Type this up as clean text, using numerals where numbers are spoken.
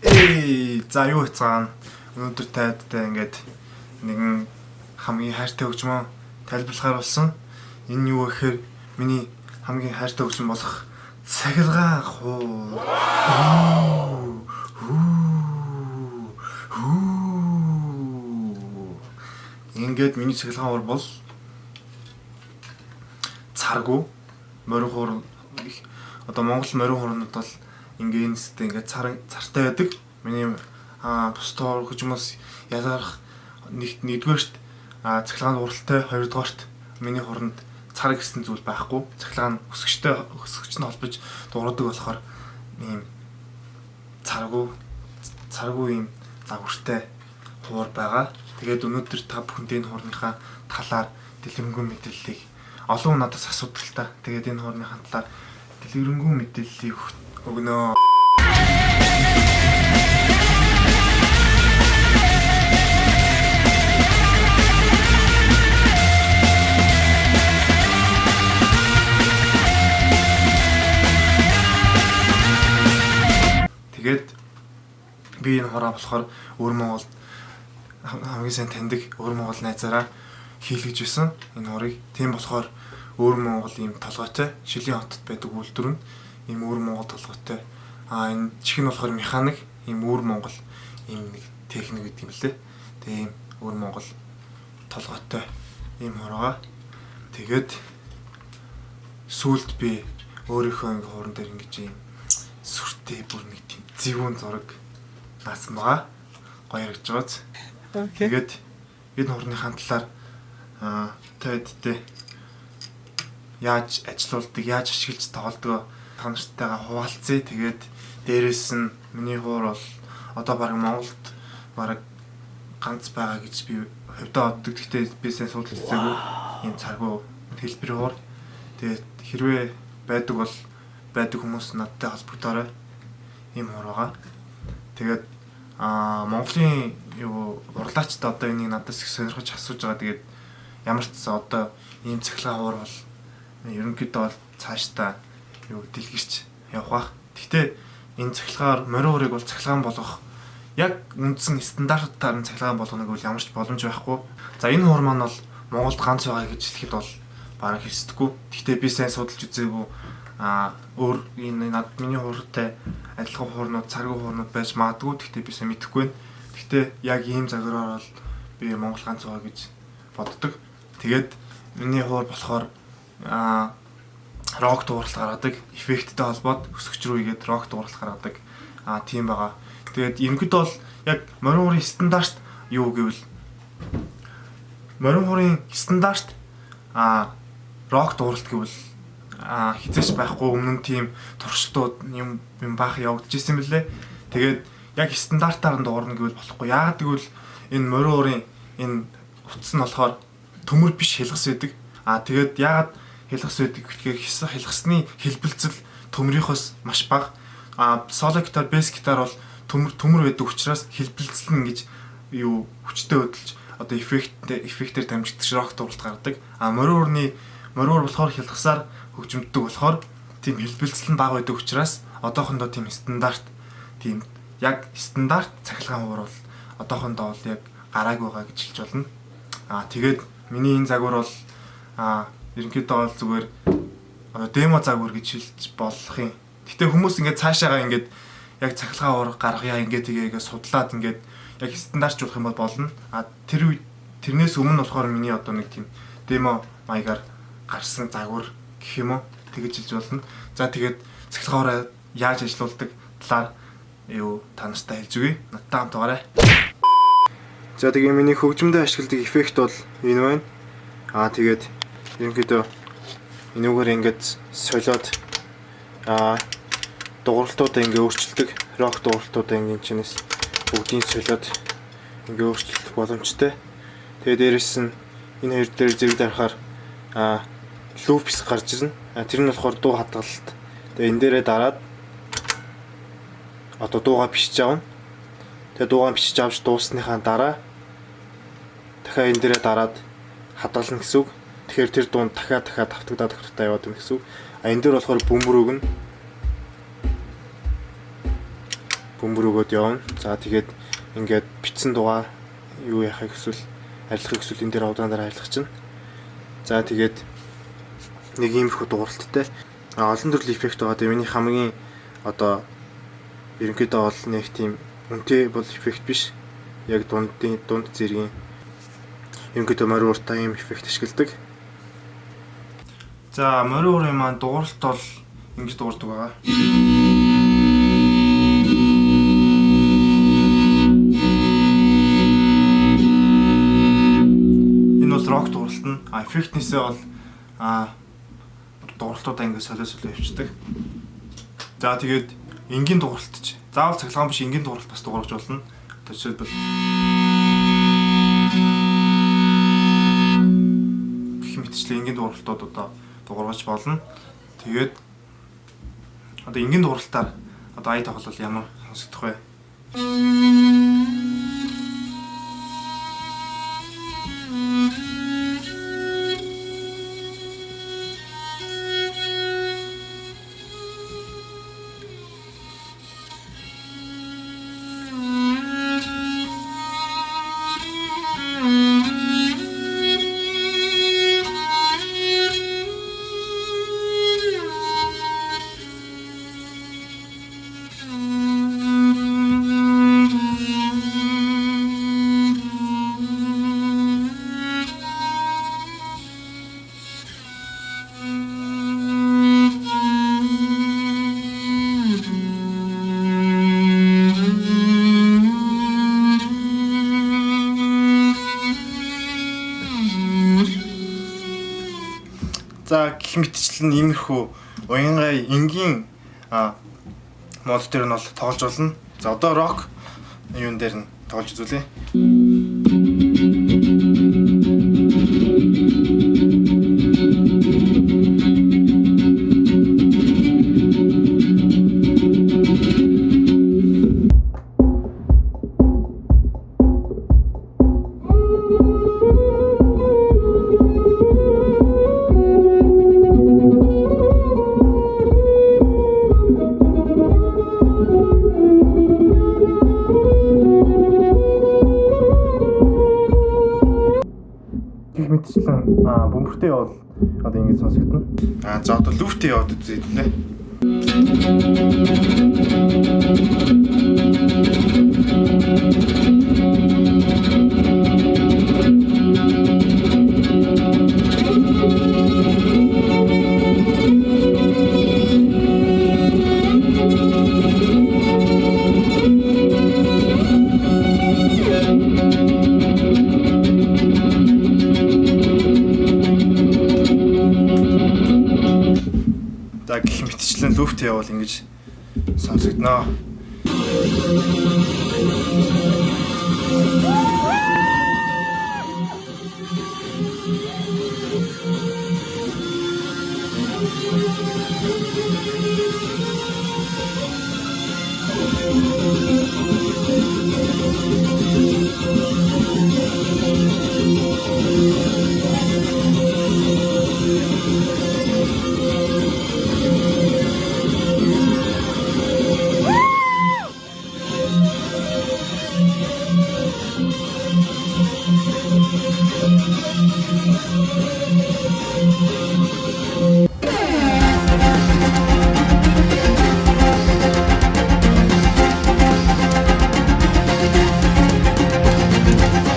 За юу хэцгаана. Өнөөдөр тайдтай ингээд нэгэн хамгийн хайртай хөгжмөө тайлбарлахаар болсон. Энэ юу гэхээр миний хамгийн хайртай хөгжим болох цахилгаан хуу. Ингээд миний цахилгаан хуур бол царгу морин хуур. Одоо Монгол морин хуурнууд бол ингээстэй ингээд цартай байдаг. Миний бус тоор хөгжмөөс ялгарх нэгдүгээрт цахилгаан уралтай, хоёрдугаарт миний хуранд цар гэсэн зүйл байхгүй. Цахилгаан өсгөгчтэй холбож дуурайдаг болохоор ийм царгу ийм загвартай хуур байгаа. Тэгээд өнөөдөр та бүхэнд энэ хуурныхаа талаар дэлгэрэнгүй мэдээллийг олон хүн надаас асуудаг л та. Тэгээд энэ хуурныхаа талаар дэлгэрэнгүй мэдээллийг өгнө. Тэгээд би энэ хураа болохоор өвөр Монголд хамгийн сайн таньдаг өвөр Монгол найзаараа хийлгэж исэн энэ хурыг. Тийм болохоор өвөр Монгол ийм толгойтой Шилийн хотод байдаг үйлдвэр нь ийм өвөр Монгол толгойтой. Энэ чих нь болохоор механик ийм өвөр Монгол ийм нэг техник гэдэг юм лээ. Тэгээ ийм өвөр Монгол толгойтой ийм хураа. Тэгээд сүүлд би өөрийнхөө хууран дээр ингэж ийм сүртэй бүр нэг тийм зэвүүн зураг наасан байгаа. Гоё харагдж байгааз. Тэгээд энэ хурныхаа талаар тайдтай яаж ажилуулдаг, яаж ашиглаж тоглодог та нартайгаа хуваалцъя. Тэгээд дээрэс нь миний хуур бол одоо баг Монголд баг ганц байгаа гэж би хөвдөө боддог. Гэхдээ би сайн судалж үзээгүй ийм царгу хэлбэр хуур. Тэгээд хэрвээ байдаг хүмүүс надтай холбогдоорой. Ийм хуур байгаа. Тэгээд Монголын урлаачтай одоо энийг надаас их сонирхож асууж байгаа. Тэгээд ямар ч одоо ийм цахилгаан хуур бол ерөнхийдөө бол цаашдаа дэлгэрч явах бах. Гэхдээ энэ цахилгаан морин хуурыг бол цахилгаан болгох яг үндсэн стандартаар нь цахилгаан болгоныг бол ямар ч боломж байхгүй. За энэ хуур маань бол Монголд ганц байгаа гэж хэлэхэд бол бараг хэлсдэггүй. Гэхдээ би сайн судалж үзээгүй өөр энэ миний хууртай адилхан хуурнууд, царгу хуурнууд байж магадгүй. Гэхдээ би сайн мэдэхгүй байна. Гэхдээ яг ийм загвараар бол би Монгол ганц байгаа гэж боддог. Тэгээд миний хуур болохоор рок дууралт гаргадаг, эффекттэй холбоод өсгөч рүү игээд рок дууралт гаргадаг. Тийм байгаа. Тэгээд ерөнхийдөө бол яг морин хуурын стандарт юу гэвэл морин хуурын стандарт рок дууралт гэвэл хизээч байхгүй. Өмнө нь тийм туршилтууд юм баах явагдаж ирсэн мөлий. Тэгээд яг стандартаар нь дуурна гэвэл болохгүй. Яагаад гэвэл энэ морин хуурын энэ утас нь болохоор төмөр биш хэлхс байдаг. Тэгээд яагаад хэлхс байдаг гэхээр хэлхсний хэлбэлцэл төмрийнхоос маш бага. Соло гитар, бэс гитар бол төмөр байдаг учраас хэлбэлцэл нь ингэж хүчтэй хөдөлж одоо эффектээр дамжигдах рок дууралт гаргадаг. Морин хур болохоор хэлхсаар хөгжимддөг болохоор тийм хэлбэлцэл нь бага байдаг учраас одоохондоо тийм стандарт тийм яг стандарт цахилгаан хуур бол одоохондоо бол яг гараагүй байгаа гэж хэлж болно. Тэгээд миний энэ загвар бол ерөнхийдөө бол зүгээр демо загвар гэж хэлж болох юм. Гэтэ хүмүүс ингээд цаашаага ингээд яг цахилгаан хуур гаргая ингээд тэгээ судлаад ингээд яг стандартжуулах юм бол болно. Тэрнээс өмнө болохоор миний одоо нэг тийм демо маягаар гарсан загвар гэх юм уу тэгэж хэлж болно. За тэгээд цахилгаан хуур яаж ажиллаулдаг талаар та нартай хэлж өгье. Надтай хамт байгаарай. За тэгээ миний хөгжмөдөө ашигладаг эффект бол энэ байна. Тэгээд ерөнхийдөө энүүгээр ингээд солиод дууралтуудаа ингээд өөрчилдөг. Рок дууралтуудаа ингээд чинээс бүгдийг солиод ингээд өөрчлөх боломжтой. Тэгээд дээрэс нь энэ хоёр дээр зэрэг дарахаар лупс гарч ирнэ. Тэр нь болохоор дуу хадгалалт. Тэгээд энэ дээрээ дараад одоо дуугаа бичиж авна. Тэгээд дуугаа бичиж авч дуусныхаа дараа дахиад энэ дээрээ дараад хадгална гэсэн үг. Тэгэхээр тэр дунд дахиад давтагдаад яваад байна гэсэн үг. Энэ дээр болохоор бөмбөр өгнө. бөмбөр өгөөд явна. За тэгээд ингээд битсэн дугаар юу яхах эсвэл арилгахыг эсвэл энэ дээр удаанаар арилгах чинь. За тэгээд нэг иймэрхүү дууралттай олон төрлийн эффект байгаа. Тэгээ миний хамгийн одоо ерөнхийдөө бол нэг тийм үнэтэй бол эффект биш. Яг дунд зэргийн ерөнхийдөө морин ууртай ийм эффект ашигладаг. За морин уурын маань дууралт бол ингэж дуурдаг байгаа. Энэ бол рок дууралт нь. Эффектнээсээ бол дууралтуудаа ингэ солио явчихдаг. За тэгээд энгийн дууралтч. Заавал цахилгаан биш энгийн дууралт бас дуургаж болно. Жишээлбэл гэх мэтчлэн энгийн дууралтууд одоо дуургаж болно. Тэгээд одоо энгийн дууралтаар одоо ая тоглол ямар сонсогдох вэ? За гэх мэтчлэн иймэрхүү уянгай энгийн мод дээр нь бол тоглож болно. За одоо рок юун дээр нь тоглож үзүүлье. Мэдчлэн бөмбөртэй явал одоо ингэж сонсогдно. За одоо лүфттэй яваад үзье лээ. За гэх мэтчлэн лүфт явал ингэж сонсогдноо.